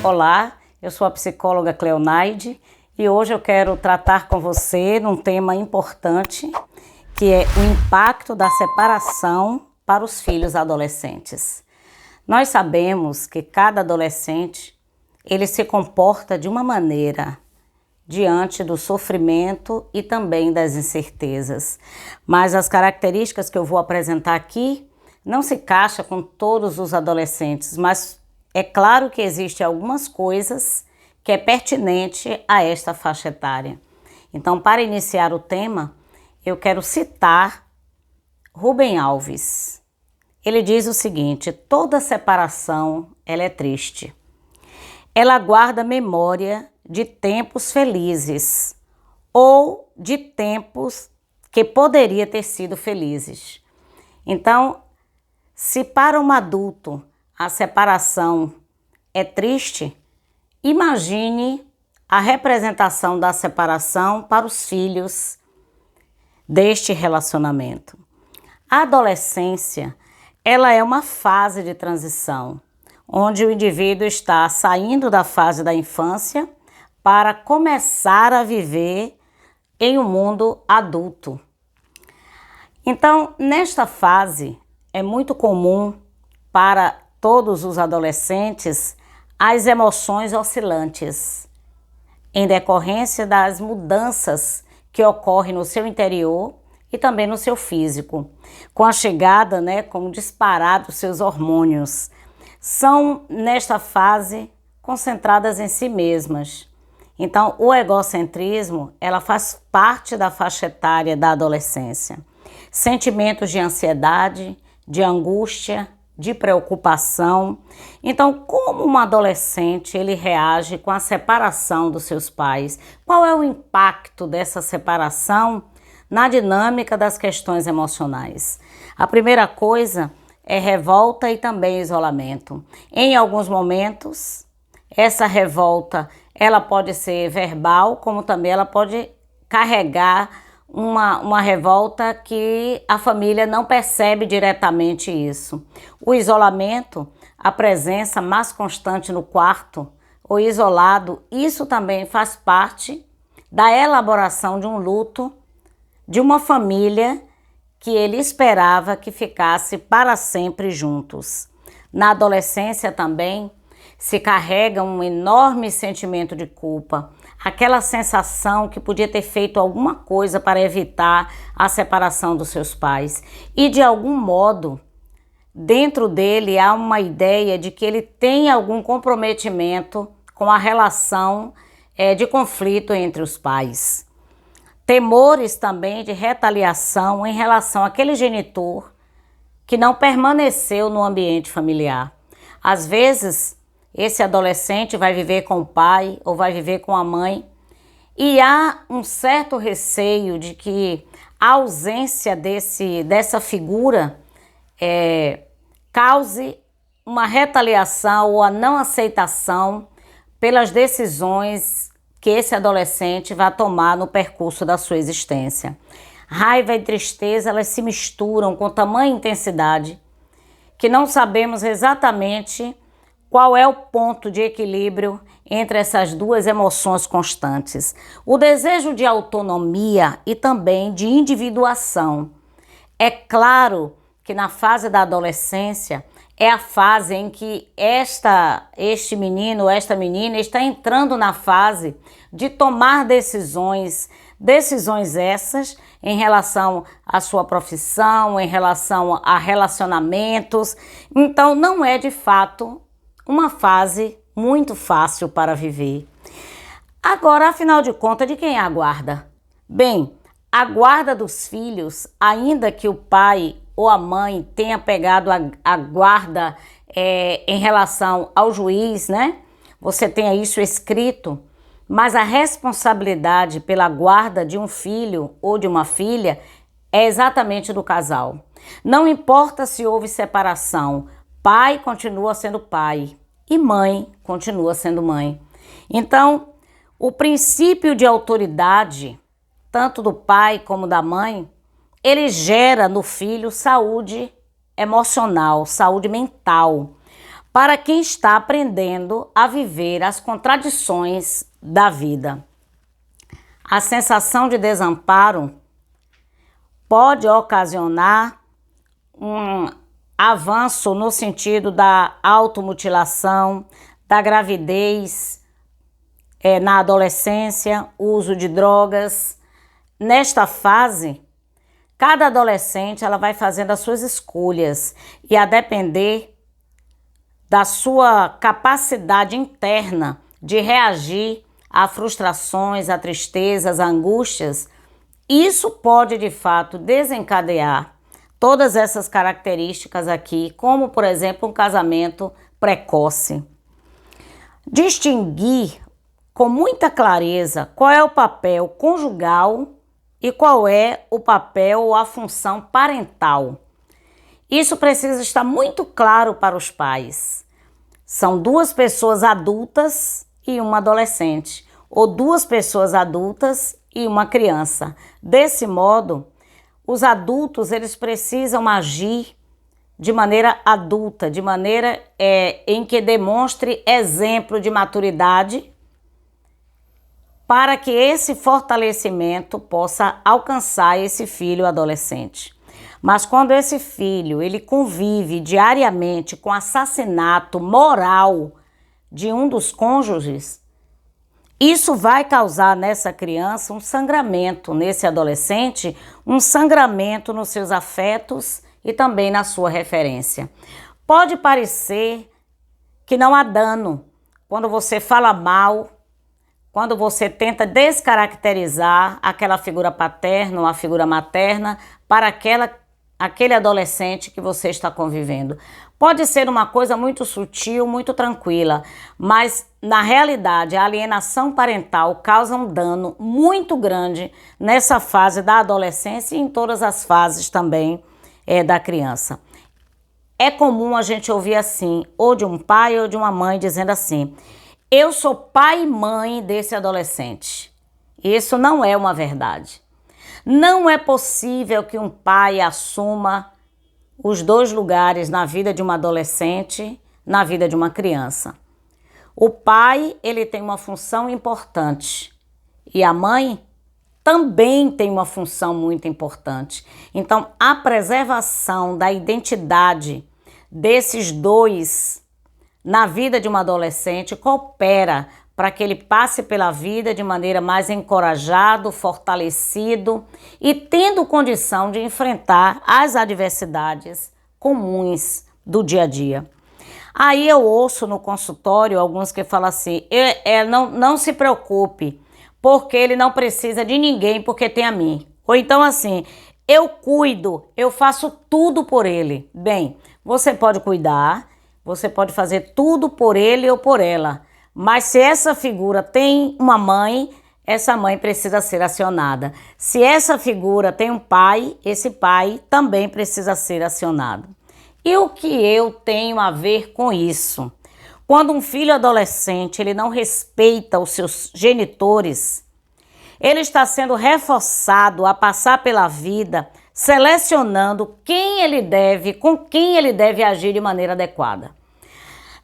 Olá, eu sou a psicóloga Cleonaide e hoje eu quero tratar com você num tema importante, que é o impacto da separação para os filhos adolescentes. Nós sabemos que cada adolescente, ele se comporta de uma maneira diante do sofrimento e também das incertezas. Mas as características que eu vou apresentar aqui não se encaixa com todos os adolescentes, mas é claro que existem algumas coisas que é pertinente a esta faixa etária. Então, para iniciar o tema, eu quero citar Rubem Alves. Ele diz o seguinte: toda separação, ela é triste. Ela guarda memória de tempos felizes ou de tempos que poderia ter sido felizes. Então, se para um adulto a separação é triste, imagine a representação da separação para os filhos deste relacionamento. A adolescência, ela é uma fase de transição, onde o indivíduo está saindo da fase da infância para começar a viver em um mundo adulto. Então, nesta fase, é muito comum para todos os adolescentes as emoções oscilantes, em decorrência das mudanças que ocorrem no seu interior e também no seu físico, com a chegada, com o disparar dos seus hormônios. São, nesta fase, concentradas em si mesmas. Então, o egocentrismo, ela faz parte da faixa etária da adolescência. Sentimentos de ansiedade, de angústia, de preocupação. Então, como um adolescente ele reage com a separação dos seus pais? Qual é o impacto dessa separação na dinâmica das questões emocionais? A primeira coisa é revolta e também isolamento. Em alguns momentos, essa revolta ela pode ser verbal, como também ela pode carregar uma revolta que a família não percebe diretamente isso. O isolamento, a presença mais constante no quarto ou isolado, isso também faz parte da elaboração de um luto de uma família que ele esperava que ficasse para sempre juntos. Na adolescência também se carrega um enorme sentimento de culpa, aquela sensação que podia ter feito alguma coisa para evitar a separação dos seus pais. E de algum modo, dentro dele há uma ideia de que ele tem algum comprometimento com a relação de conflito entre os pais. Temores também de retaliação em relação àquele genitor que não permaneceu no ambiente familiar. Às vezes, esse adolescente vai viver com o pai ou vai viver com a mãe e há um certo receio de que a ausência dessa figura cause uma retaliação ou a não aceitação pelas decisões que esse adolescente vai tomar no percurso da sua existência. Raiva e tristeza, elas se misturam com tamanha intensidade que não sabemos exatamente qual é o ponto de equilíbrio entre essas duas emoções constantes. O desejo de autonomia e também de individuação. É claro que na fase da adolescência é a fase em que este menino ou esta menina está entrando na fase de tomar decisões essas em relação à sua profissão, em relação a relacionamentos. Então não é de fato uma fase muito fácil para viver. Agora, afinal de contas, de quem é a guarda? Bem, a guarda dos filhos, ainda que o pai ou a mãe tenha pegado a guarda em relação ao juiz, Você tenha isso escrito, mas a responsabilidade pela guarda de um filho ou de uma filha é exatamente do casal. Não importa se houve separação, pai continua sendo pai e mãe continua sendo mãe. Então, o princípio de autoridade, tanto do pai como da mãe, ele gera no filho saúde emocional, saúde mental. para quem está aprendendo a viver as contradições da vida. A sensação de desamparo pode ocasionar um avanço no sentido da automutilação, da gravidez, na adolescência, uso de drogas. Nesta fase, cada adolescente ela vai fazendo as suas escolhas e a depender da sua capacidade interna de reagir a frustrações, a tristezas, a angústias, isso pode de fato desencadear todas essas características aqui, como por exemplo um casamento precoce. Distinguir com muita clareza qual é o papel conjugal e qual é o papel ou a função parental. Isso precisa estar muito claro para os pais. São duas pessoas adultas e uma adolescente, ou duas pessoas adultas e uma criança. Desse modo, os adultos eles precisam agir de maneira adulta, de maneira em que demonstre exemplo de maturidade, para que esse fortalecimento possa alcançar esse filho adolescente. Mas quando esse filho ele convive diariamente com assassinato moral de um dos cônjuges, isso vai causar nessa criança um sangramento, nesse adolescente, um sangramento nos seus afetos e também na sua referência. Pode parecer que não há dano quando você fala mal, quando você tenta descaracterizar aquela figura paterna ou a figura materna para aquele adolescente que você está convivendo. Pode ser uma coisa muito sutil, muito tranquila, mas na realidade a alienação parental causa um dano muito grande nessa fase da adolescência e em todas as fases também da criança. É comum a gente ouvir assim, ou de um pai ou de uma mãe dizendo assim: eu sou pai e mãe desse adolescente. Isso não é uma verdade. Não é possível que um pai assuma os dois lugares na vida de uma adolescente, na vida de uma criança. O pai, ele tem uma função importante e a mãe também tem uma função muito importante. Então, a preservação da identidade desses dois na vida de um adolescente coopera para que ele passe pela vida de maneira mais encorajado, fortalecido e tendo condição de enfrentar as adversidades comuns do dia a dia. Aí eu ouço no consultório alguns que falam assim: não se preocupe, porque ele não precisa de ninguém, porque tem a mim. Ou então assim: eu cuido, eu faço tudo por ele. Bem, você pode cuidar, você pode fazer tudo por ele ou por ela, mas se essa figura tem uma mãe, essa mãe precisa ser acionada. Se essa figura tem um pai, esse pai também precisa ser acionado. E o que eu tenho a ver com isso? Quando um filho adolescente ele não respeita os seus genitores, ele está sendo reforçado a passar pela vida selecionando com quem ele deve agir de maneira adequada.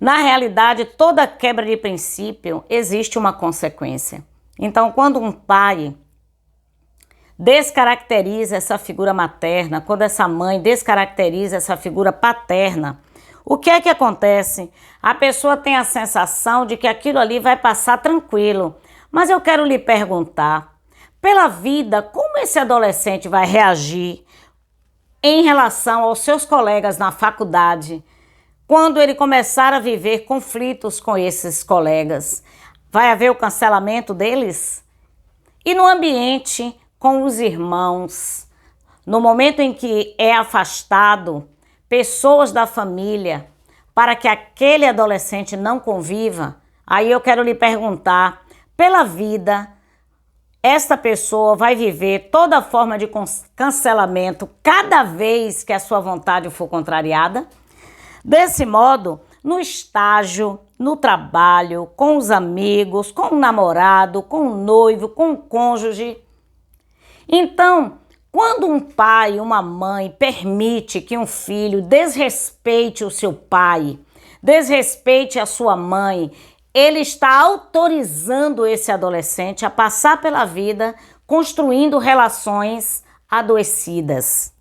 Na realidade, toda quebra de princípio existe uma consequência. Então, quando um pai descaracteriza essa figura materna, quando essa mãe descaracteriza essa figura paterna, o que é que acontece? A pessoa tem a sensação de que aquilo ali vai passar tranquilo. Mas eu quero lhe perguntar, pela vida, como esse adolescente vai reagir em relação aos seus colegas na faculdade, quando ele começar a viver conflitos com esses colegas? Vai haver o cancelamento deles? E no ambiente com os irmãos, no momento em que é afastado pessoas da família para que aquele adolescente não conviva, aí eu quero lhe perguntar, pela vida, esta pessoa vai viver toda forma de cancelamento cada vez que a sua vontade for contrariada? Desse modo, no estágio, no trabalho, com os amigos, com o namorado, com o noivo, com o cônjuge. Então, quando um pai, uma mãe permite que um filho desrespeite o seu pai, desrespeite a sua mãe, ele está autorizando esse adolescente a passar pela vida construindo relações adoecidas.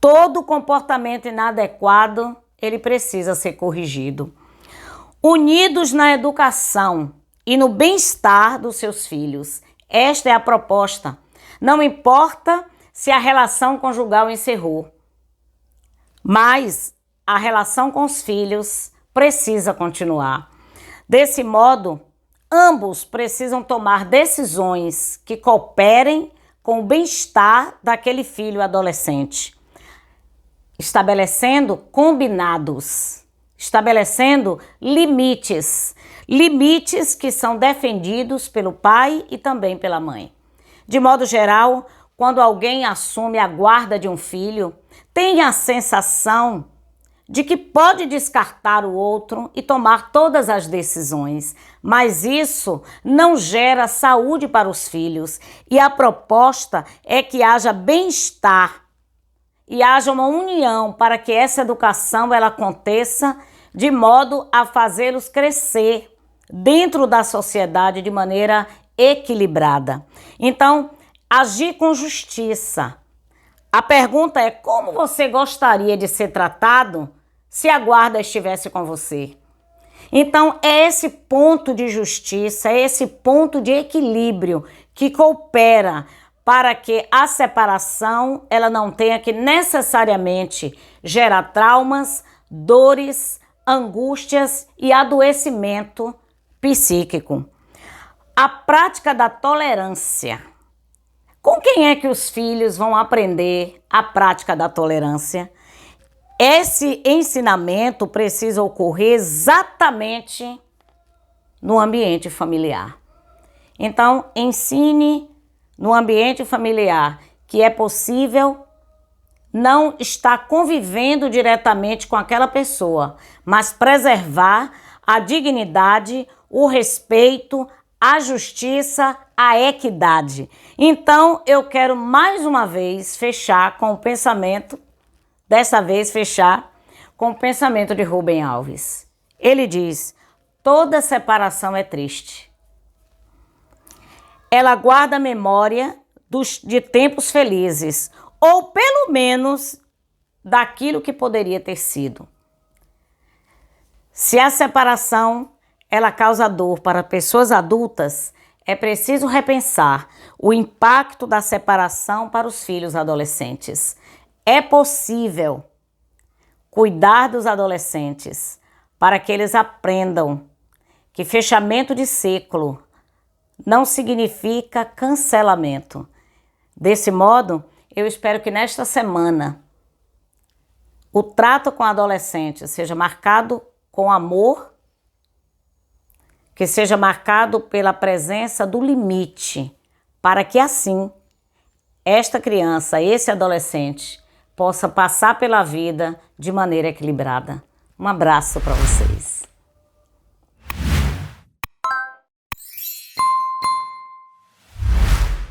Todo comportamento inadequado, ele precisa ser corrigido. Unidos na educação e no bem-estar dos seus filhos. Esta é a proposta. Não importa se a relação conjugal encerrou, mas a relação com os filhos precisa continuar. Desse modo, ambos precisam tomar decisões que cooperem com o bem-estar daquele filho adolescente, estabelecendo combinados, estabelecendo limites que são defendidos pelo pai e também pela mãe. De modo geral, quando alguém assume a guarda de um filho, tem a sensação de que pode descartar o outro e tomar todas as decisões, mas isso não gera saúde para os filhos, e a proposta é que haja bem-estar e haja uma união para que essa educação ela aconteça de modo a fazê-los crescer dentro da sociedade de maneira equilibrada. Então, agir com justiça. A pergunta é: como você gostaria de ser tratado se a guarda estivesse com você? Então, é esse ponto de justiça, é esse ponto de equilíbrio que coopera para que a separação ela não tenha que necessariamente gerar traumas, dores, angústias e adoecimento psíquico. A prática da tolerância. Com quem é que os filhos vão aprender a prática da tolerância? Esse ensinamento precisa ocorrer exatamente no ambiente familiar. Então, ensine no ambiente familiar que é possível não estar convivendo diretamente com aquela pessoa, mas preservar a dignidade, o respeito, a justiça, a equidade. Então, eu quero mais uma vez fechar com o pensamento, dessa vez fechar com o pensamento de Rubem Alves. Ele diz: toda separação é triste. Ela guarda a memória de tempos felizes, ou pelo menos daquilo que poderia ter sido. Se a separação ela causa dor para pessoas adultas, é preciso repensar o impacto da separação para os filhos adolescentes. É possível cuidar dos adolescentes para que eles aprendam que fechamento de ciclo não significa cancelamento. Desse modo, eu espero que nesta semana o trato com adolescentes seja marcado com amor, que seja marcado pela presença do limite, para que assim esta criança, esse adolescente, possa passar pela vida de maneira equilibrada. Um abraço para vocês.